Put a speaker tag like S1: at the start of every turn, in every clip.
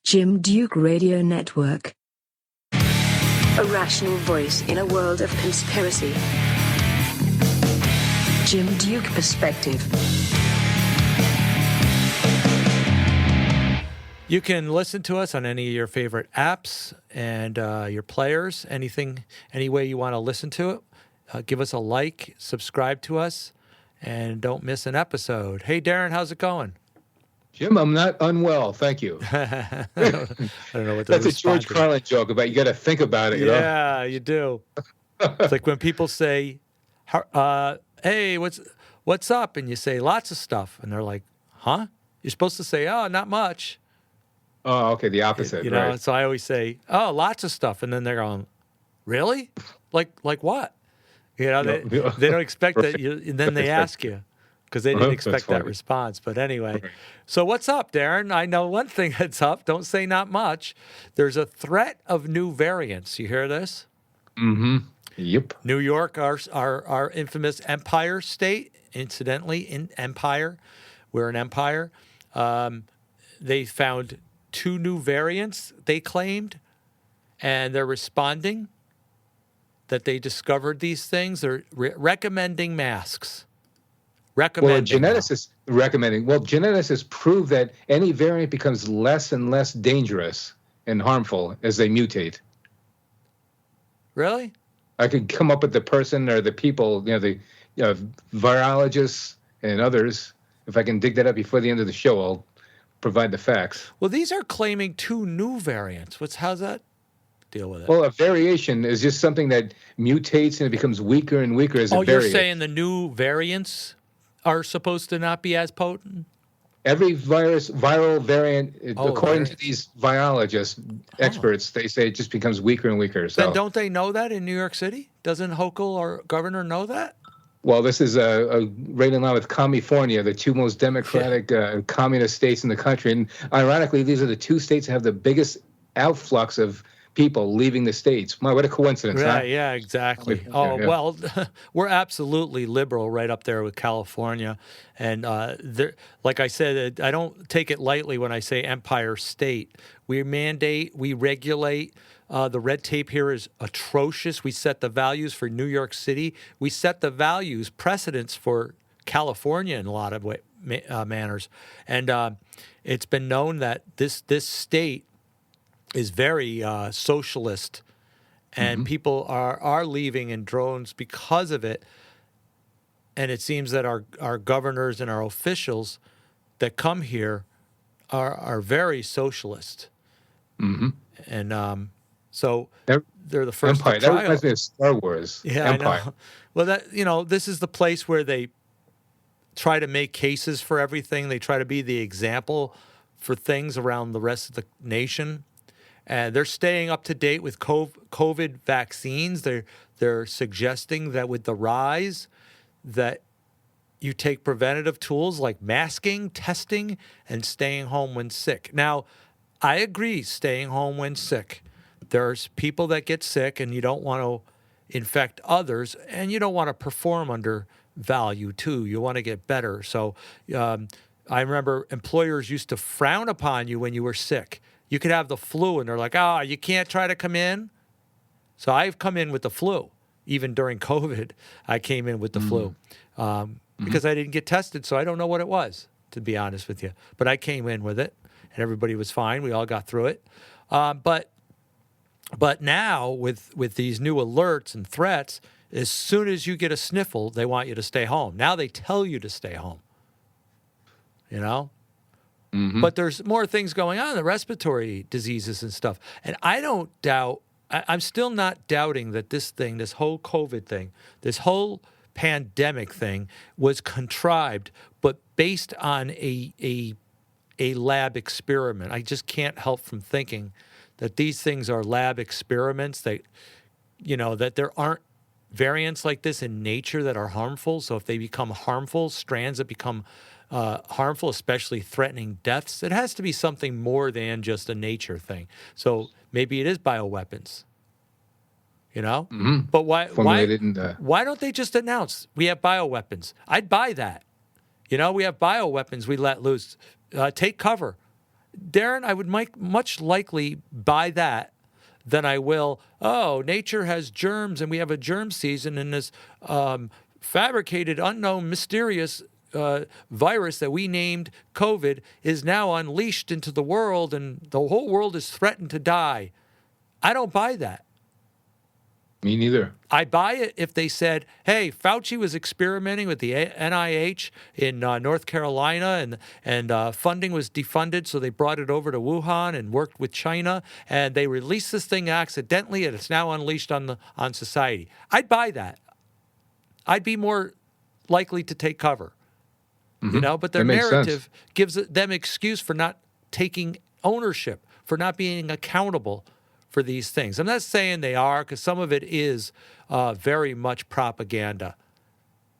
S1: Jim Duke Radio Network. A rational voice in a world of conspiracy. Jim Duke Perspective.
S2: You can listen to us on any of your favorite apps and your players, any way you want to listen to it. Give us a like, subscribe to us, and don't miss an episode. Hey, Darren, how's it going?
S3: Jim, I'm not unwell, thank you.
S2: I don't know what
S3: That's a George Carlin joke about you got to think about it.
S2: Yeah, you do. It's like when people say, "Hey, what's up?" and you say lots of stuff, and they're like, "Huh?" You're supposed to say, "Oh, not much."
S3: Oh, okay, the opposite.
S2: You know,
S3: right.
S2: So I always say, "Oh, lots of stuff," and then they're going, "Really? Like what?" You know, they don't expect that. And then they ask you because they didn't expect that response. But anyway, so what's up, Darren? I know one thing that's up. Don't say not much. There's a threat of new variants. You hear this?
S3: Mm-hmm. Yep.
S2: New York, our infamous empire state, incidentally, in empire. We're an empire. They found 2 new variants, they claimed, and they're responding that they discovered these things. They're recommending masks.
S3: Well, geneticists prove that any variant becomes less and less dangerous and harmful as they mutate.
S2: Really?
S3: I could come up with the person or the people, the virologists and others. If I can dig that up before the end of the show, I'll provide the facts.
S2: Well, these are claiming 2 new variants. How's that deal with it?
S3: Well, a variation is just something that mutates and it becomes weaker and weaker as a variant.
S2: Oh, you're saying the new variants are supposed to not be as potent?
S3: Every viral variant, according to these virologists, experts, they say it just becomes weaker and weaker. So
S2: then don't they know that in New York City? Doesn't Hochul, our governor, know that?
S3: Well, this is right in line with California, the 2 most democratic communist states in the country. And ironically, these are the 2 states that have the biggest outflux of people leaving the states. My, what a coincidence,
S2: right,
S3: huh?
S2: Yeah, exactly. Well, we're absolutely liberal right up there with California. And like I said, I don't take it lightly when I say empire state. We mandate, we regulate. The red tape here is atrocious. We set the values for New York City. We set the values, precedents for California in a lot of manners. And it's been known that this state is very socialist, and people are leaving in drones because of it. And it seems that our governors and our officials that come here are very socialist.
S3: Mm-hmm.
S2: And so they're the first
S3: Empire.
S2: to try.
S3: That reminds me of Star Wars.
S2: Yeah,
S3: Empire.
S2: I know. Well, this is the place where they try to make cases for everything. They try to be the example for things around the rest of the nation. And they're staying up to date with COVID vaccines. They're suggesting that with the rise, that you take preventative tools like masking, testing, and staying home when sick. Now, I agree, staying home when sick. There's people that get sick, and you don't want to infect others, and you don't want to perform under value, too. You want to get better. So I remember employers used to frown upon you when you were sick. You could have the flu, and they're like, you can't try to come in. So I've come in with the flu. Even during COVID, I came in with the flu because I didn't get tested, so I don't know what it was, to be honest with you. But I came in with it, and everybody was fine. We all got through it. But now, with these new alerts and threats, as soon as you get a sniffle, they want you to stay home. Now they tell you to stay home, you know? Mm-hmm. But there's more things going on, the respiratory diseases and stuff. And I don't doubt, I'm still not doubting that this whole COVID thing, this whole pandemic thing was contrived, but based on a lab experiment. I just can't help from thinking that these things are lab experiments, that there aren't variants like this in nature that are harmful. So if they become harmful, strands that become harmful, especially threatening deaths, it has to be something more than just a nature thing. So maybe it is bioweapons, But why don't they just announce we have bioweapons? I'd buy that. We have bioweapons we let loose. Take cover. Darren, I would much likely buy that than I will, oh, nature has germs and we have a germ season, and this fabricated, unknown, mysterious virus that we named COVID is now unleashed into the world and the whole world is threatened to die. I don't buy that.
S3: Me neither.
S2: I buy it if they said, hey, Fauci was experimenting with the NIH in North Carolina, and funding was defunded, so they brought it over to Wuhan and worked with China, and they released this thing accidentally, and it's now unleashed on society. I'd buy that. I'd be more likely to take cover, but their narrative gives them excuse for not taking ownership, for not being accountable for these things. I'm not saying they are, because some of it is very much propaganda.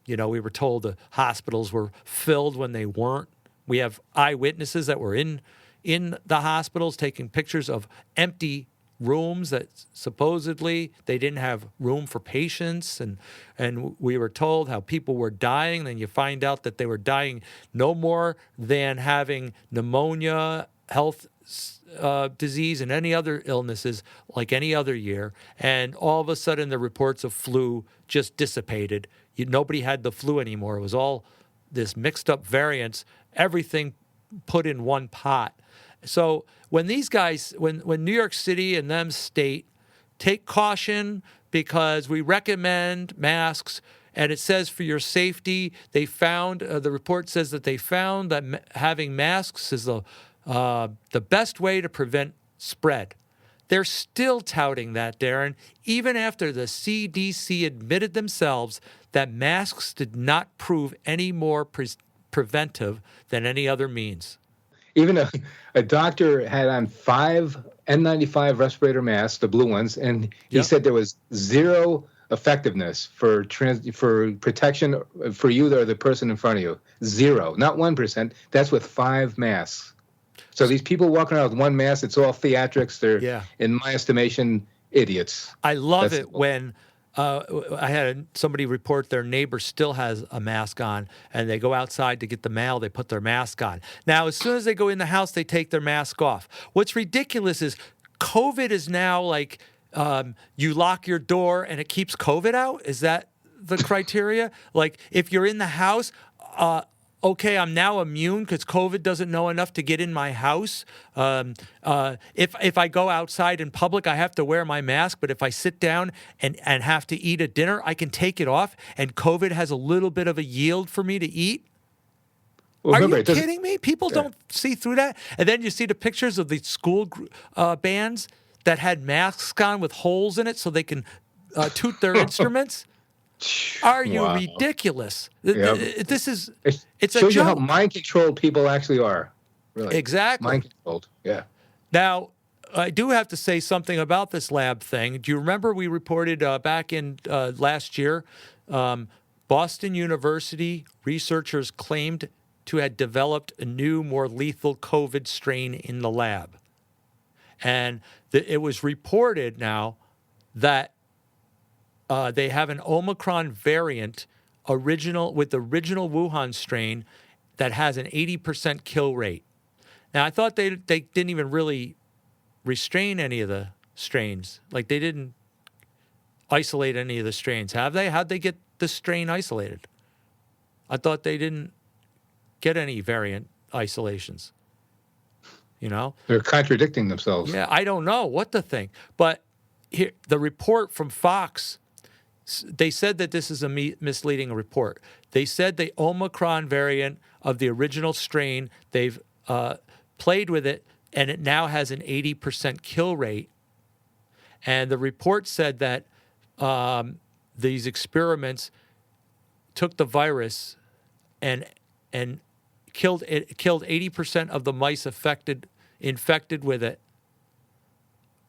S2: We were told the hospitals were filled when they weren't. We have eyewitnesses that were in the hospitals taking pictures of empty rooms that supposedly they didn't have room for patients, and we were told how people were dying. Then you find out that they were dying no more than having pneumonia, health disease, and any other illnesses like any other year. And all of a sudden, the reports of flu just dissipated. Nobody had the flu anymore. It was all this mixed up variants, everything put in one pot. So when these guys, when New York City and them state, take caution because we recommend masks, and it says for your safety, they found, the report says that they found that having masks is the best way to prevent spread. They're still touting that, Darren, even after the CDC admitted themselves that masks did not prove any more preventive than any other means.
S3: Even a doctor had on 5 N95 respirator masks, the blue ones, and he said there was zero effectiveness for protection for you or the person in front of you. Zero, not 1%. That's with 5 masks. So these people walking around with one mask, it's all theatrics. They're, in my estimation, idiots.
S2: I love it when I had somebody report their neighbor still has a mask on, and they go outside to get the mail, they put their mask on. Now, as soon as they go in the house, they take their mask off. What's ridiculous is COVID is now like you lock your door and it keeps COVID out? Is that the criteria? Like if you're in the house, okay, I'm now immune because COVID doesn't know enough to get in my house. If I go outside in public, I have to wear my mask. But if I sit down and have to eat a dinner, I can take it off. And COVID has a little bit of a yield for me to eat. Well, are you kidding me? People don't see through that. And then you see the pictures of the school bands that had masks on with holes in it so they can toot their instruments. Are you ridiculous? This is, it's a joke.
S3: Shows you how mind-controlled people actually are. Really.
S2: Exactly.
S3: Mind-controlled, yeah.
S2: Now, I do have to say something about this lab thing. Do you remember we reported back in last year, Boston University researchers claimed to have developed a new, more lethal COVID strain in the lab. And it was reported now that they have an Omicron variant with the original Wuhan strain that has an 80% kill rate. Now, I thought they didn't even really restrain any of the strains. Like they didn't isolate any of the strains, have they? How'd they get the strain isolated? I thought they didn't get any variant isolations.
S3: They're contradicting themselves.
S2: Yeah, I don't know what to think. But here, the report from Fox, they said that this is a misleading report. They said the Omicron variant of the original strain, they've played with it, and it now has an 80% kill rate. And the report said that these experiments took the virus and killed 80% of the mice infected with it.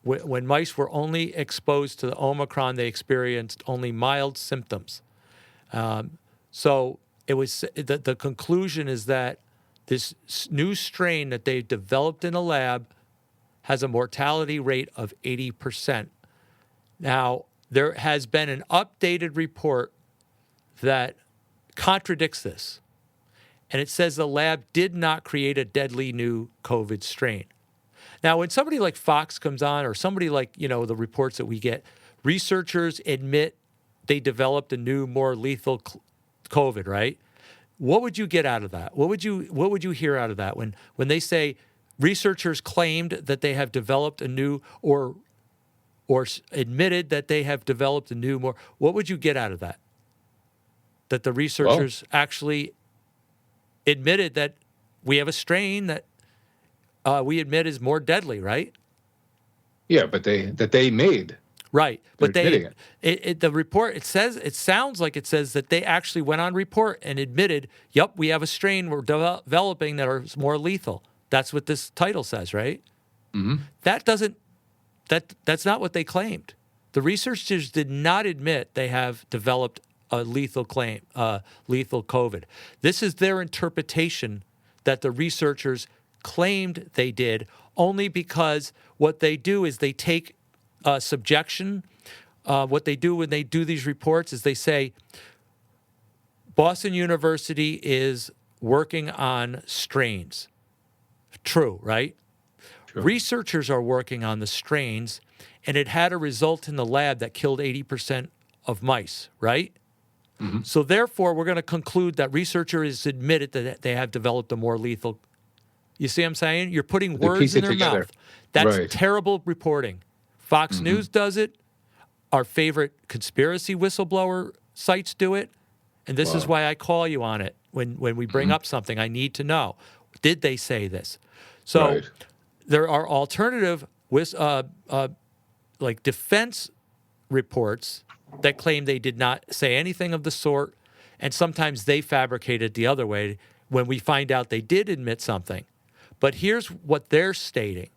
S2: When mice were only exposed to the Omicron, they experienced only mild symptoms. So it was the conclusion is that this new strain that they developed in a lab has a mortality rate of 80%. Now, there has been an updated report that contradicts this. and it says the lab did not create a deadly new COVID strain. Now, when somebody like Fox comes on, or somebody like, the reports that we get, researchers admit they developed a new, more lethal COVID, right? What would you get out of that? What would you hear out of that when they say researchers claimed that they have developed a new, or admitted that they have developed a new, more? What would you get out of that? That the researchers actually admitted that we have a strain that we admit is more deadly, right?
S3: Yeah, but they made.
S2: Right, but
S3: the
S2: report, it sounds like it says that they actually went on report and admitted, yep, we have a strain we're developing that is more lethal. That's what this title says, right?
S3: Mm-hmm.
S2: That's not what they claimed. The researchers did not admit they have developed a lethal COVID. This is their interpretation that the researchers claimed they did, only because what they do is they take subjection. What they do when they do these reports is they say, Boston University is working on strains. True, right?
S3: True.
S2: Researchers are working on the strains, and it had a result in the lab that killed 80% of mice, right?
S3: Mm-hmm.
S2: So therefore, we're going to conclude that researchers admitted that they have developed a more lethal. You see what I'm saying? You're putting words in their mouth. That's terrible reporting. Fox News does it. Our favorite conspiracy whistleblower sites do it. And this is why I call you on it. When we bring up something, I need to know, did they say this? So there are alternative like defense reports that claim they did not say anything of the sort, and sometimes they fabricate it the other way when we find out they did admit something. But here's what they're stating.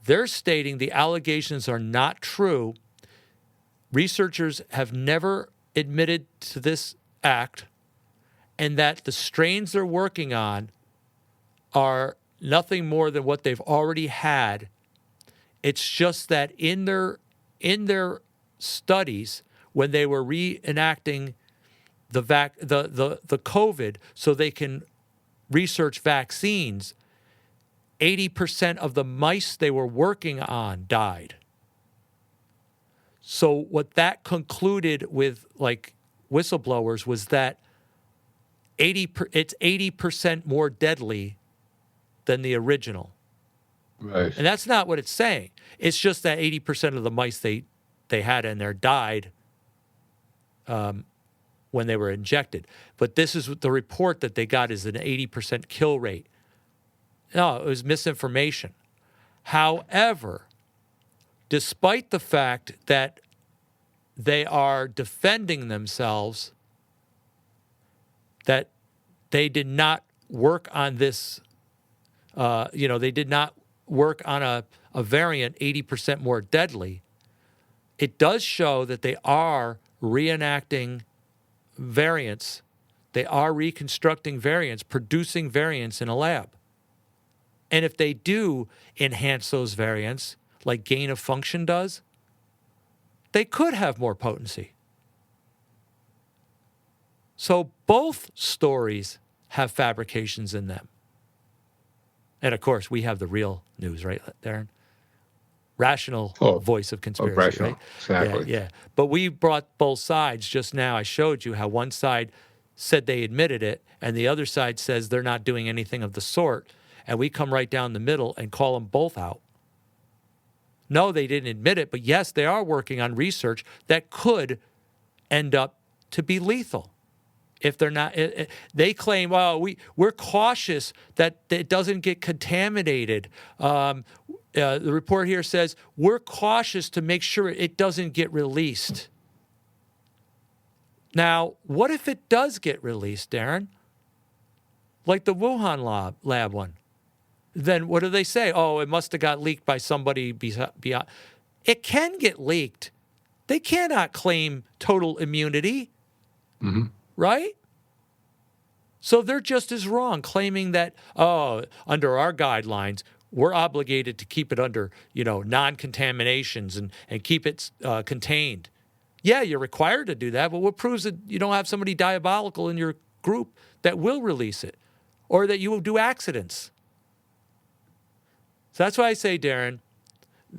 S2: They're stating the allegations are not true. Researchers have never admitted to this act, and that the strains they're working on are nothing more than what they've already had. It's just that in their studies, when they were reenacting the COVID so they can research vaccines, 80% of the mice they were working on died. So what that concluded with, like, whistleblowers was that it's 80% more deadly than the original.
S3: Right.
S2: And that's not what it's saying. It's just that 80% of the mice they had in there died when they were injected. But this is the report that they got, is an 80% kill rate. No, it was misinformation. However, despite the fact that they are defending themselves, that they did not work on this, they did not work on a variant 80% more deadly, it does show that they are reenacting variants. They are reconstructing variants, producing variants in a lab. And if they do enhance those variants, like gain of function does, they could have more potency. So both stories have fabrications in them. And of course, we have the real news, right, Darren? Rational voice of conspiracy,
S3: rational.
S2: right?
S3: Exactly.
S2: Yeah. But we brought both sides just now. I showed you how one side said they admitted it, and the other side says they're not doing anything of the sort. And we come right down the middle and call them both out. No, they didn't admit it, but yes, they are working on research that could end up to be lethal. If they're not, they claim, well, we're cautious that it doesn't get contaminated. The report here says we're cautious to make sure it doesn't get released. Now, what if it does get released, Darren? Like the Wuhan lab one. Then what do they say? Oh, it must have got leaked by somebody beyond. It can get leaked. They cannot claim total immunity, right? So they're just as wrong claiming that, under our guidelines, we're obligated to keep it under, non-contaminations and keep it contained. Yeah, you're required to do that, but what proves that you don't have somebody diabolical in your group that will release it? or that you will do accidents. So that's why I say, Darren,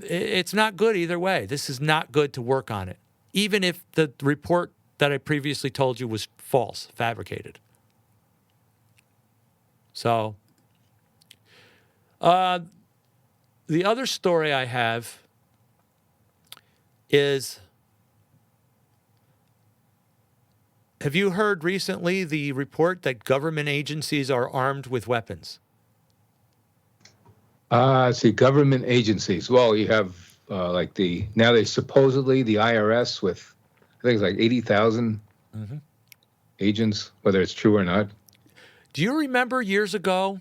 S2: it's not good either way. This is not good to work on it, even if the report that I previously told you was false, fabricated. So the other story I have is, have you heard recently the report that government agencies are armed with weapons?
S3: Let's see, government agencies. Well, you have now they supposedly the IRS with, I think it's like 80,000 agents, whether it's true or not.
S2: Do you remember years ago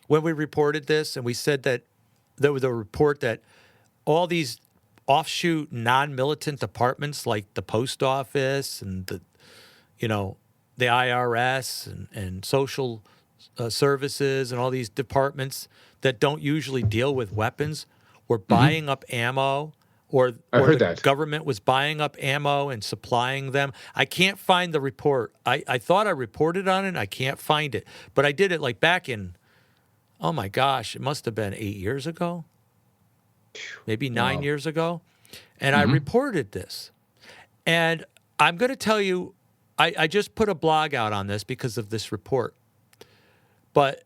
S2: when we reported this and we said that there was a report that all these offshoot non-militant departments like the post office and the IRS and social services and all these departments that don't usually deal with weapons were buying up ammo, or the government was buying up ammo and supplying them? I can't find the report. I thought I reported on it. I can't find it. But I did it like back in, oh my gosh, it must have been 8 years ago, maybe 9 years ago. And I reported this. And I'm going to tell you, I just put a blog out on this because of this report. But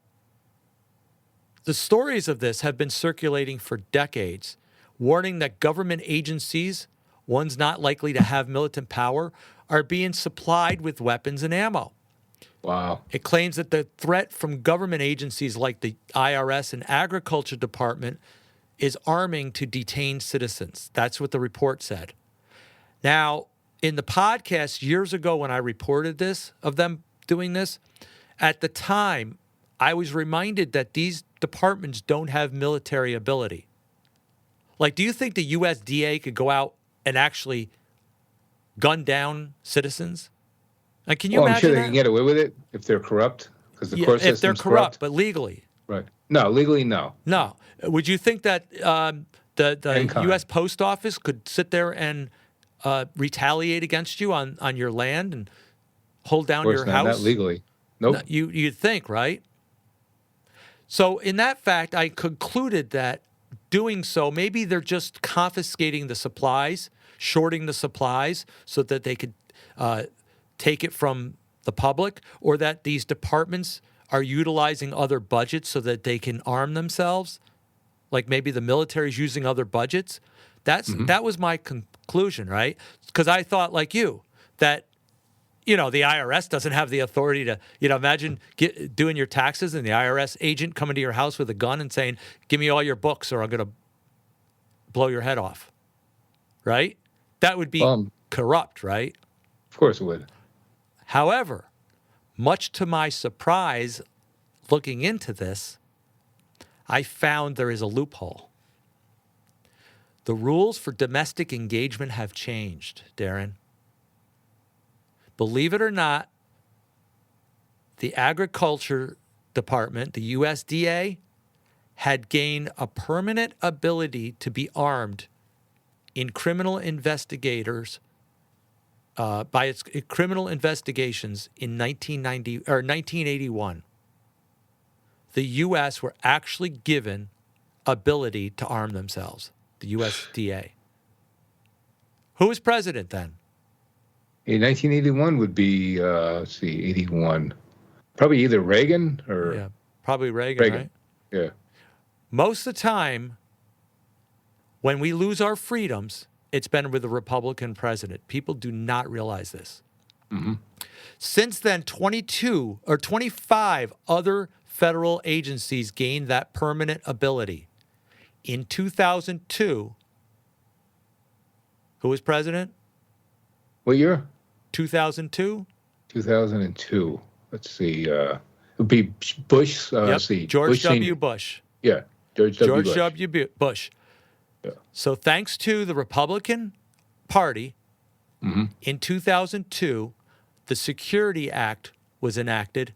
S2: the stories of this have been circulating for decades, warning that government agencies, ones not likely to have militant power, are being supplied with weapons and ammo.
S3: Wow.
S2: It claims that the threat from government agencies like the IRS and Agriculture Department is arming to detain citizens. That's what the report said. Now, in the podcast years ago when I reported this, of them doing this, at the time, I was reminded that these departments don't have military ability. Like, do you think the USDA could go out and actually gun down citizens? Like, can you imagine
S3: I'm sure
S2: that?
S3: they can get away with it if they're corrupt, because the court
S2: if they're
S3: system's
S2: corrupt, but legally.
S3: Right. No, legally, no.
S2: No. Would you think that the U.S. Post Office could sit there and retaliate against you on your land and hold down your house?
S3: Not legally. Nope.
S2: No, you'd think, right? So in that fact, I concluded that doing so, maybe they're just confiscating the supplies, shorting the supplies so that they could take it from the public, or that these departments are utilizing other budgets so that they can arm themselves. Like maybe the military's using other budgets. That was my conclusion, right? Because I thought, like you, that the IRS doesn't have the authority to, imagine doing your taxes and the IRS agent coming to your house with a gun and saying, give me all your books or I'm going to blow your head off, right? That would be corrupt, right?
S3: Of course it would.
S2: However, much to my surprise, looking into this, I found there is a loophole. The rules for domestic engagement have changed, Darren. Believe it or not, the Agriculture Department, the USDA, had gained a permanent ability to be armed in criminal investigators by its criminal investigations in 1981. The U.S. were actually given ability to arm themselves, the USDA. Who was president then?
S3: In 1981 would be, 81. Probably either Reagan or...
S2: Yeah, probably Reagan, right?
S3: Yeah.
S2: Most of the time, when we lose our freedoms, it's been with a Republican president. People do not realize this. Since then, 22 or 25 other federal agencies gained that permanent ability. In 2002, who was president?
S3: What year?
S2: 2002.
S3: 2002. Let's see. It would be Bush. Let's see.
S2: George W.
S3: Senior.
S2: Bush.
S3: Yeah. George W.
S2: Bush.
S3: Yeah.
S2: So thanks to the Republican Party, in 2002, the Security Act was enacted,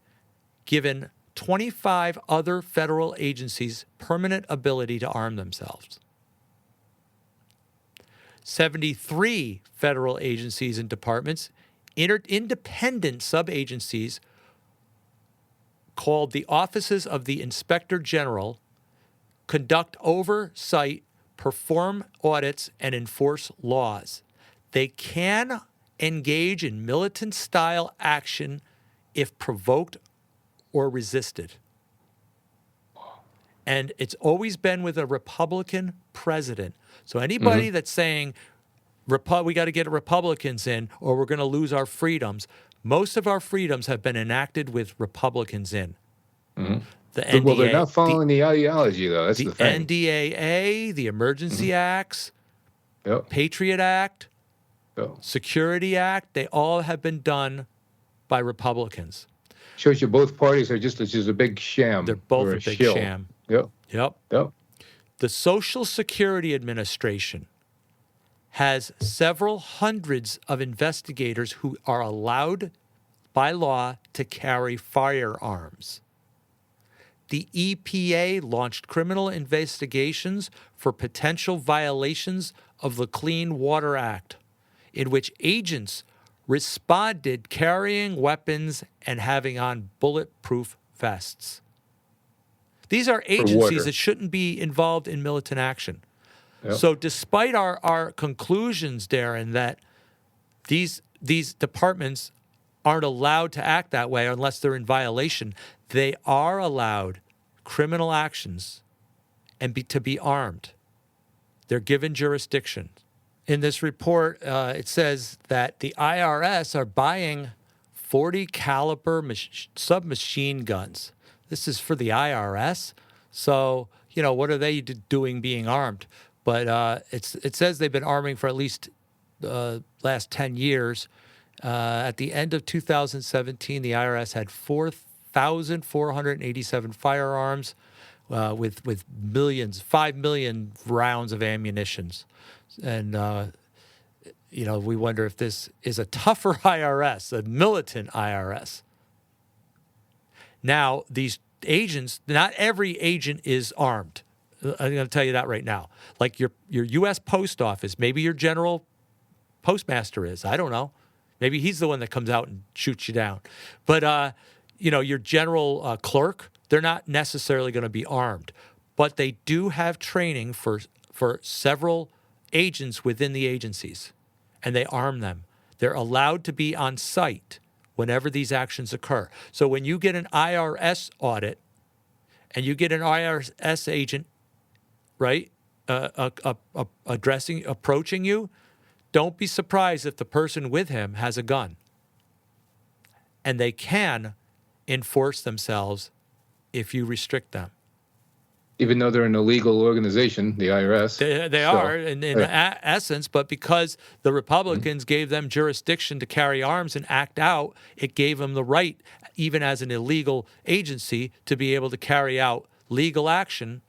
S2: given 25 other federal agencies permanent ability to arm themselves. 73 federal agencies and departments, independent sub-agencies, called the offices of the Inspector General conduct oversight, perform audits, and enforce laws. They can engage in militant-style action if provoked or resisted. And it's always been with a Republican president. So anybody that's saying, we got to get Republicans in or we're going to lose our freedoms, most of our freedoms have been enacted with Republicans in. The NDA,
S3: well, they're not following the ideology, though. That's the thing.
S2: NDAA, the Emergency Acts, Patriot Act, Security Act, they all have been done by Republicans.
S3: Shows you both parties are just a big sham.
S2: They're both a big
S3: shill.
S2: sham.
S3: Yep.
S2: The Social Security Administration has several hundreds of investigators who are allowed by law to carry firearms. The EPA launched criminal investigations for potential violations of the Clean Water Act, in which agents responded carrying weapons and having on bulletproof vests. These are agencies that shouldn't be involved in militant action. So despite our conclusions, Darren, that these departments aren't allowed to act that way unless they're in violation, they are allowed criminal actions and to be armed. They're given jurisdiction. In this report, it says that the IRS are buying 40 caliber submachine guns. This is for the IRS. So, what are they doing being armed? But it says they've been arming for at least the last 10 years. At the end of 2017, the IRS had 4,487 firearms with millions, 5 million rounds of ammunition. And, we wonder if this is a tougher IRS, a militant IRS. Now, these agents, not every agent is armed. I'm going to tell you that right now. Like your U.S. Post Office, maybe your general postmaster is. I don't know. Maybe he's the one that comes out and shoots you down. But, your general clerk, they're not necessarily going to be armed. But they do have training for several agents within the agencies, and they arm them. They're allowed to be on site whenever these actions occur. So when you get an IRS audit and you get an IRS agent, right, approaching you, don't be surprised if the person with him has a gun. And they can enforce themselves if you restrict them.
S3: Even though they're an illegal organization, the IRS.
S2: They are in essence, but because the Republicans gave them jurisdiction to carry arms and act out, it gave them the right, even as an illegal agency, to be able to carry out legal action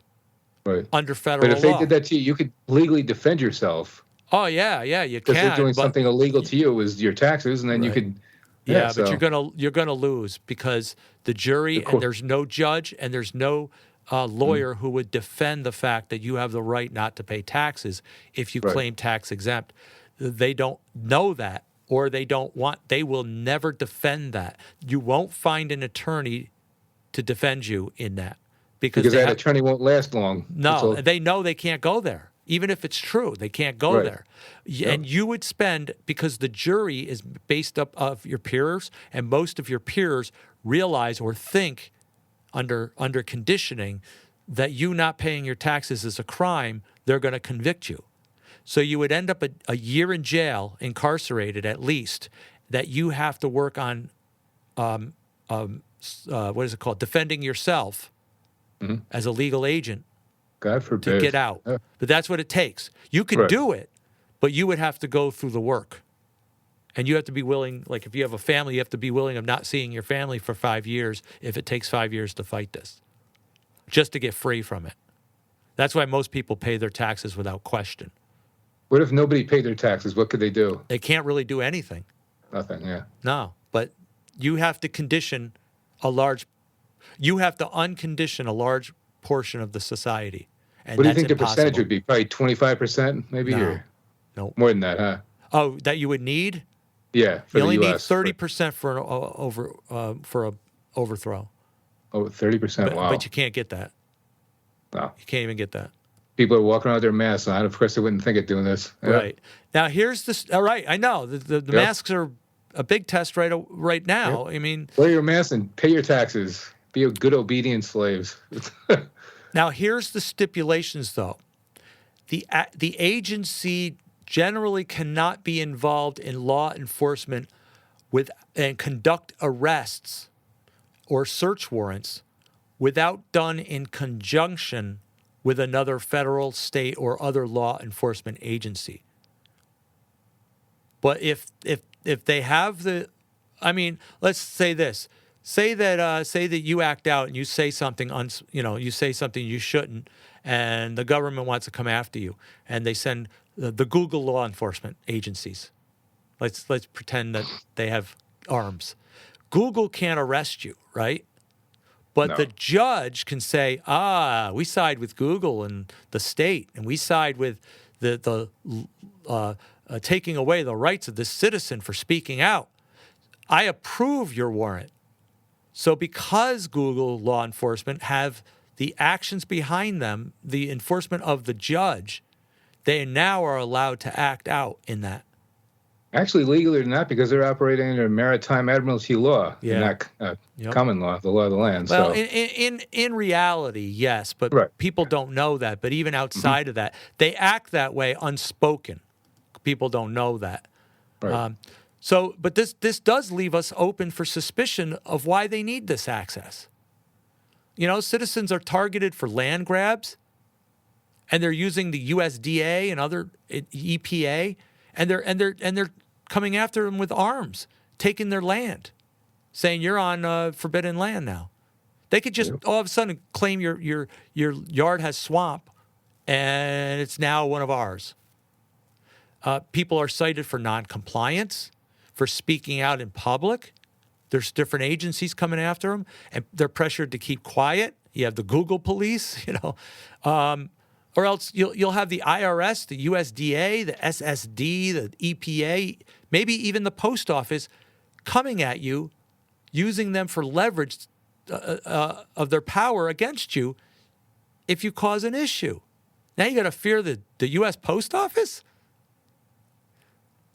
S2: under federal law.
S3: But if they did that to you, you could legally defend yourself.
S2: Oh, you can.
S3: Because they're doing something illegal to you is your taxes, and then you could...
S2: Yeah, but you're gonna lose because the jury, and there's no judge, and there's no lawyer who would defend the fact that you have the right not to pay taxes if you claim tax exempt. They don't know that, or they will never defend that. You won't find an attorney to defend you in that. Because
S3: that attorney won't last long.
S2: No, they know they can't go there. Even if it's true, they can't go there. And you would spend, because the jury is based up of your peers, and most of your peers realize or think under conditioning that you not paying your taxes is a crime, they're going to convict you. So you would end up a year in jail, incarcerated at least, that you have to work on, what is it called, defending yourself as a legal agent.
S3: God forbid.
S2: To get out. But that's what it takes. You could do it, but you would have to go through the work. And you have to be willing, like if you have a family, you have to be willing of not seeing your family for 5 years if it takes 5 years to fight this, just to get free from it. That's why most people pay their taxes without question.
S3: What if nobody paid their taxes? What could they do?
S2: They can't really do anything.
S3: Nothing,
S2: No, but you have to uncondition a large portion of the society. And
S3: what do you think
S2: impossible.
S3: The percentage would be? Probably 25%, maybe?
S2: No.
S3: More than that, huh?
S2: Oh, that you would need?
S3: Yeah, for
S2: you only
S3: the
S2: need
S3: US.
S2: 30% for an overthrow.
S3: Oh, 30%. Wow.
S2: But you can't get that.
S3: Wow.
S2: You can't even get that.
S3: People are walking around with their masks on. Of course, they wouldn't think of doing this. Yeah.
S2: Right. Now, here's this. All right. I know. The masks are a big test right now.
S3: Yep.
S2: I mean.
S3: Wear your mask and pay your taxes. Be a good obedient slaves.
S2: Now, here's the stipulations, though. The agency generally cannot be involved in law enforcement and conduct arrests or search warrants without done in conjunction with another federal, state, or other law enforcement agency. But if they have let's say this. Say that you act out and you say something you say something you shouldn't, and the government wants to come after you, and they send the Google law enforcement agencies. Let's pretend that they have arms. Google can't arrest you, right? But the judge can say, we side with Google and the state, and we side with the taking away the rights of this citizen for speaking out. I approve your warrant. So because Google law enforcement have the actions behind them, the enforcement of the judge, they now are allowed to act out in that.
S3: Actually, legally or not, because they're operating under maritime admiralty law, not common law, the law of the land.
S2: Well,
S3: so.
S2: in reality, yes, but people don't know that. But even outside of that, they act that way unspoken. People don't know that.
S3: Right.
S2: But this does leave us open for suspicion of why they need this access. Citizens are targeted for land grabs, and they're using the USDA and other EPA, and they're coming after them with arms, taking their land, saying you're on forbidden land now. They could just all of a sudden claim your yard has swamp, and it's now one of ours. People are cited for noncompliance, for speaking out in public. There's different agencies coming after them, and they're pressured to keep quiet. You have the Google police, or else you'll have the IRS, the USDA, the SSD, the EPA, maybe even the post office coming at you, using them for leverage of their power against you if you cause an issue. Now you got to fear the U.S. Post Office?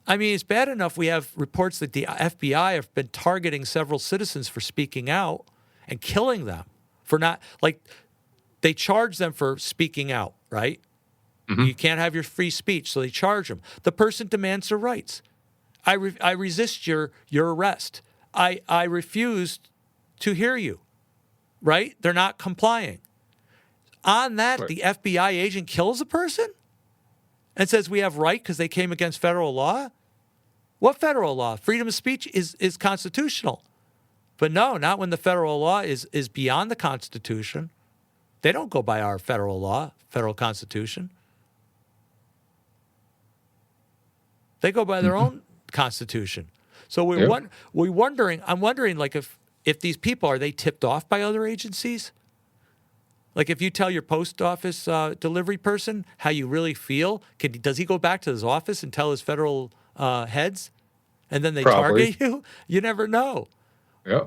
S2: I mean, it's bad enough we have reports that the FBI have been targeting several citizens for speaking out and killing them for not, they charge them for speaking out, right? Mm-hmm. You can't have your free speech, so they charge them. The person demands their rights. I resist your arrest. I refuse to hear you, right? They're not complying. On that, the FBI agent kills a person and says we have right because they came against federal law? What federal law? Freedom of speech is constitutional. But no, not when the federal law is beyond the Constitution. They don't go by our federal law, federal Constitution. They go by their own Constitution. So I'm wondering, if these people, are they tipped off by other agencies? Like if you tell your post office delivery person how you really feel, does he go back to his office and tell his federal heads, and then they target you? You never know.
S3: Yeah.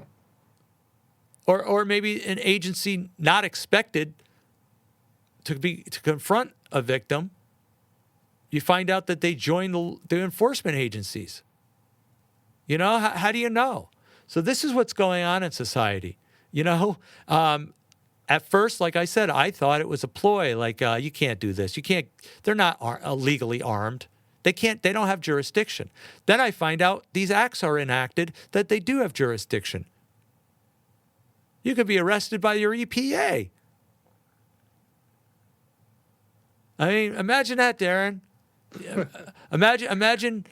S2: Or maybe an agency not expected to confront a victim. You find out that they joined the enforcement agencies. How do you know? So this is what's going on in society. At first, like I said, I thought it was a ploy. You can't do this. You can't. They're not legally armed. They can't. They don't have jurisdiction. Then I find out these acts are enacted that they do have jurisdiction. You could be arrested by your EPA. I mean, imagine that, Darren. Imagine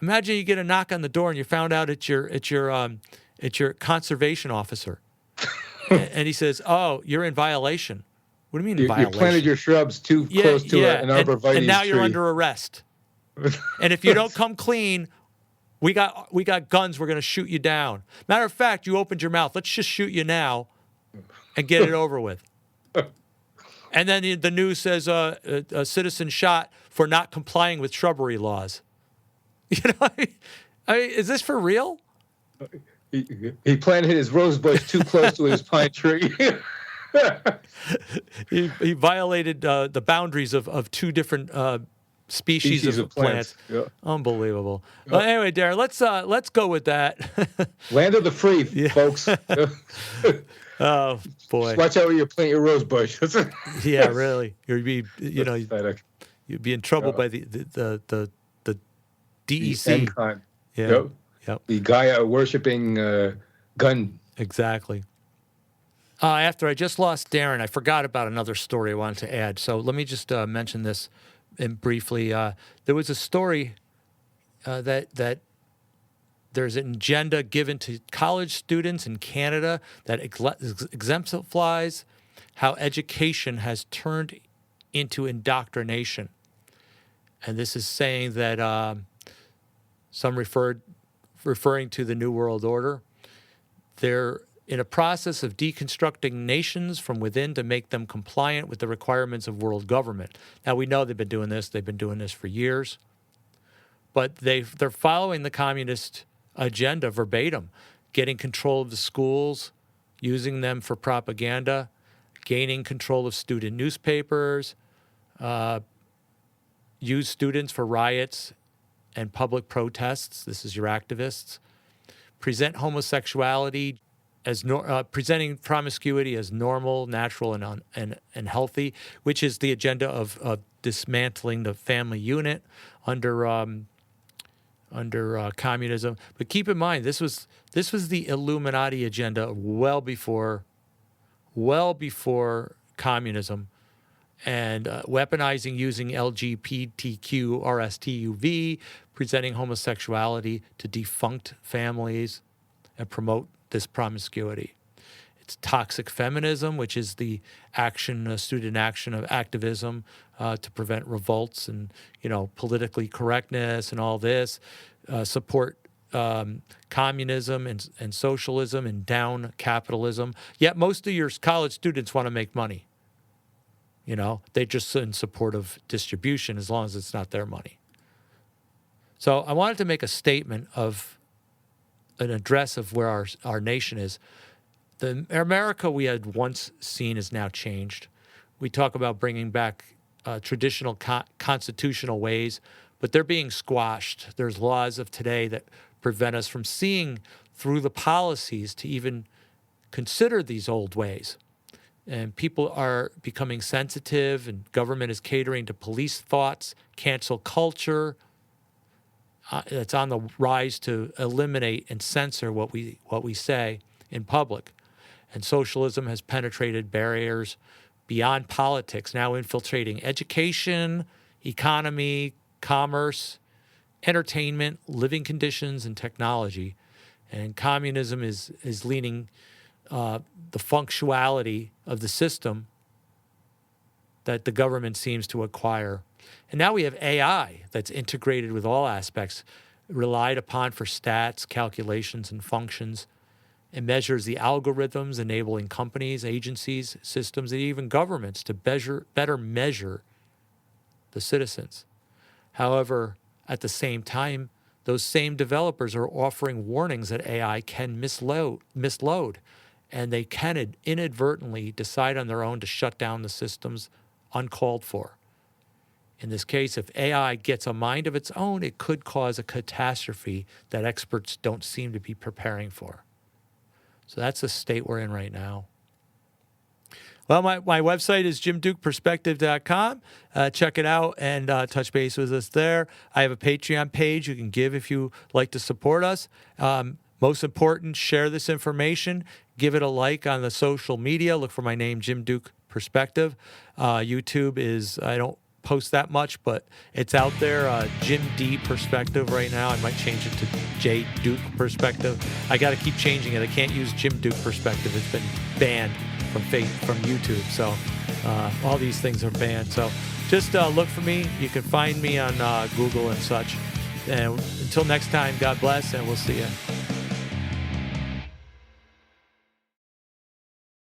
S2: you get a knock on the door and you found out it's your conservation officer. And he says, "Oh, you're in violation." What do you mean violation?
S3: You planted your shrubs too close to an arborvitae
S2: and now
S3: tree.
S2: you're under arrest. And if you don't come clean, we got guns. We're going to shoot you down. Matter of fact, you opened your mouth. Let's just shoot you now, and get it over with. And then the news says a citizen shot for not complying with shrubbery laws. I mean, is this for real?
S3: He planted his rose bush too close to his pine tree.
S2: He violated the boundaries of two different species of plants.
S3: Yeah.
S2: Unbelievable. Well, anyway, Darren, let's go with that.
S3: Land of the free, folks.
S2: Oh boy!
S3: Just watch out where you plant your rose bush.
S2: Yeah, really. You'd be in trouble by the DEC.
S3: NCON.
S2: Yeah. Yep.
S3: The Gaia worshipping gun.
S2: Exactly. After I just lost Darren, I forgot about another story I wanted to add. So let me just mention this briefly. There was a story that there's an agenda given to college students in Canada that exemplifies how education has turned into indoctrination. And this is saying that some referring to the New World Order. They're in a process of deconstructing nations from within to make them compliant with the requirements of world government. Now, we know they've been doing this. They've been doing this for years. But they're following the communist agenda verbatim, getting control of the schools, using them for propaganda, gaining control of student newspapers, use students for riots and public protests. This is your activists. Present homosexuality as presenting promiscuity as normal, natural, and healthy, which is the agenda of dismantling the family unit under communism. But keep in mind, this was the Illuminati agenda well before communism, and weaponizing using LGBTQ RSTUV, presenting homosexuality to defunct families and promote this promiscuity. It's toxic feminism, which is the student action of activism to prevent revolts and, politically correctness and all this, support communism and socialism and down capitalism. Yet most of your college students want to make money. They're just in support of distribution as long as it's not their money. So I wanted to make a statement of an address of where our nation is. The America we had once seen is now changed. We talk about bringing back traditional constitutional ways, but they're being squashed. There's laws of today that prevent us from seeing through the policies to even consider these old ways. And people are becoming sensitive, and government is catering to police thoughts, cancel culture. It's on the rise to eliminate and censor what we say in public. And socialism has penetrated barriers beyond politics, now infiltrating education, economy, commerce, entertainment, living conditions, and technology. And communism is leaning the functionality of the system that the government seems to acquire. And now we have AI that's integrated with all aspects, relied upon for stats, calculations, and functions. It measures the algorithms enabling companies, agencies, systems, and even governments to better measure the citizens. However, at the same time, those same developers are offering warnings that AI can misload, and they can inadvertently decide on their own to shut down the systems uncalled for. In this case, if AI gets a mind of its own, it could cause a catastrophe that experts don't seem to be preparing for. So that's the state we're in right now. Well, my website is jimdukeperspective.com. Check it out and touch base with us there. I have a Patreon page. You can give if you like to support us. Most important, share this information. Give it a like on the social media. Look for my name, Jim Duke Perspective. YouTube is, I don't post that much, but it's out there. Jim D Perspective right now. I might change it to J Duke Perspective. I got to keep changing it. I can't use Jim Duke Perspective. It's been banned from YouTube. So all these things are banned. So just look for me. You can find me on Google and such. And until next time, God bless, and we'll see you.